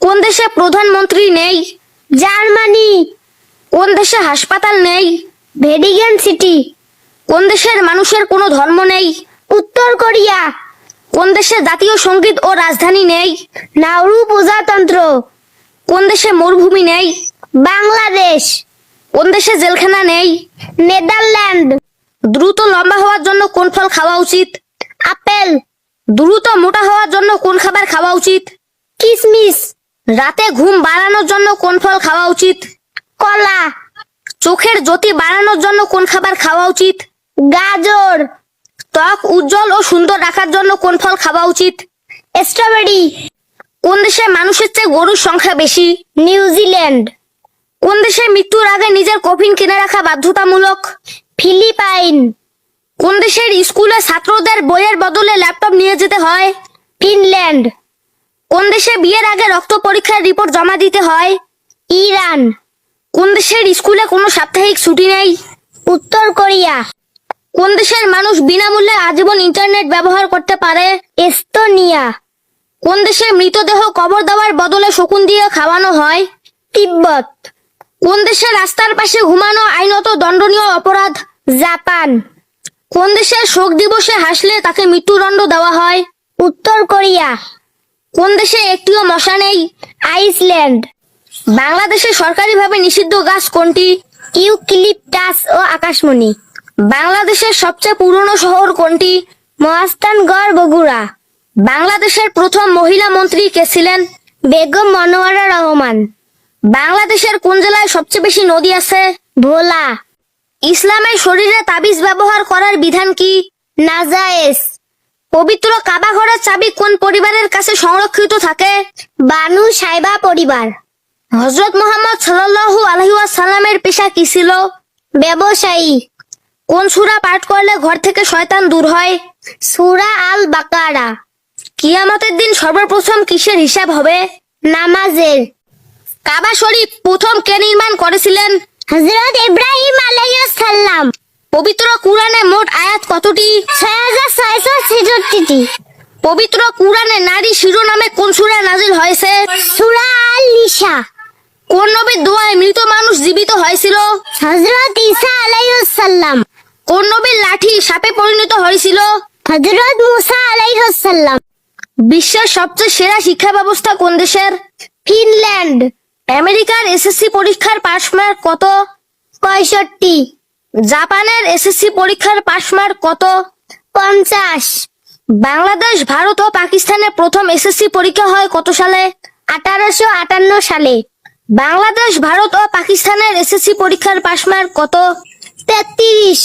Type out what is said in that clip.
কোন দেশে প্রধানমন্ত্রী নেই? জার্মানি। কোন দেশে হাসপাতাল নেই? Vatican city. কোন দেশের মানুষের কোনো ধর্ম নেই? উত্তর কোরিয়া। কোন দেশে জাতীয় সঙ্গীত ও রাজধানী নেই? নাউরু প্রজাতন্ত্র। কোন দেশে মরুভূমি নেই? বাংলাদেশ। কোন দেশে জেলখানা নেই? নেদারল্যান্ড। দ্রুত লম্বা হওয়ার জন্য কোন ফল খাওয়া উচিত? আপেল। দ্রুত মোটা হওয়ার জন্য কোন খাবার খাওয়া উচিত? কিশমিশ। রাতে ঘুম বাড়ানোর জন্য কোন ফল খাওয়া উচিত? কলা। চোখের জ্যোতি বাড়ানোর জন্য কোন খাবার খাওয়া উচিত? গাজর। ত্বক উজ্জ্বল ও সুন্দর রাখার জন্য কোন ফল খাওয়া উচিত? স্ট্রবেরি। কোন দেশে মানুষের চেয়ে গরুর সংখ্যা বেশি? নিউজিল্যান্ড। কোন দেশে মৃত্যুর আগে নিজের কফিন কিনে রাখা বাধ্যতামূলক? ফিলিপাইন। কোন দেশের স্কুলে ছাত্রদের বইয়ের বদলে ল্যাপটপ নিয়ে যেতে হয়? ফিনল্যান্ড। কোন দেশে বিয়ের আগে রক্ত পরীক্ষার রিপোর্ট জমা দিতে হয়? ইরান। কোন দেশের স্কুলে কোনো সাপ্তাহিক ছুটি নেই? উত্তর কোরিয়া। কোন দেশের মানুষ বিনামূল্যে আজীবন ইন্টারনেট ব্যবহার করতে পারে? এস্তোনিয়া। কোন দেশে মৃতদেহ কবর দেওয়ার বদলে শকুন দিয়ে খাওয়ানো হয়? তিব্বত। কোন দেশে রাস্তার পাশে ঘুমানো আইনত দণ্ডনীয় অপরাধ? জাপান। কোন দেশের শোক দিবসে হাসলে তাকে মৃত্যুদণ্ড দেওয়া হয়? উত্তর কোরিয়া। কোন দেশে একটিও মশা নেই? আইসল্যান্ড। বাংলাদেশে সরকারিভাবে নিষিদ্ধ গাছ কোনটি? ইউক্যালিপটাস ও আকাশমণি। বাংলাদেশের সবচেয়ে পুরনো শহর কোনটি? মহাস্থানগড়, বগুড়া। বাংলাদেশের প্রথম মহিলা মন্ত্রী কে ছিলেন? বেগম মনোয়ারা রহমান। বাংলাদেশের কোন জেলায় সবচেয়ে বেশি নদী আছে? ভোলা। ইসলামের শরীরে তাবিজ ব্যবহার করার বিধান কি? নাজায়েজ। পবিত্র কাবা ঘরের চাবি কোন পরিবারের কাছে সংরক্ষিত থাকে? বানু সাইবা পরিবার। হযরত মুহাম্মদ সাল্লাল্লাহু আলাইহি ওয়াসাল্লামের পেশা কি ছিল? ব্যবসায়ী। কোন সূরা পাঠ করলে ঘর থেকে শয়তান দূর হয়? সূরা আল বাকারা। কিয়ামতের দিন সর্বপ্রথম কিসের হিসাব হবে? নামাজের। কাবা শরীফ প্রথম কে নির্মাণ করেছিলেন? হযরত ইব্রাহিম আলাইহিস সালাম। পবিত্র কুরআনে মোট আয়াত কতটি? 6666টি। পবিত্র কুরআনে নারী শিরোনামে কোন সূরা নাজিল হয়েছে? সূরা আল নিসা। কোন নবীর দোয়ায় মৃত মানুষ জীবিত হয়েছিল? হযরত ঈসা আলাইহিস সালাম। কোন নবীর লাঠি সাপে পরিণত হয়েছিল? হযরত মুসা আলাইহিস সালাম। বিশ্বের সবচেয়ে সেরা শিক্ষা ব্যবস্থা কোন দেশের? ফিনল্যান্ড। আমেরিকার এসএসসি পরীক্ষার পাস মার্ক কত? 65। জাপানের এসএসসি পরীক্ষার পাস মার্ক কত? 50। বাংলাদেশ, ভারত ও পাকিস্তানের প্রথম এসএসসি পরীক্ষা হয় কত সালে? 1858 সালে। বাংলাদেশ, ভারত ও পাকিস্তানের এসএসসি পরীক্ষার পাস মার্ক কত? 33।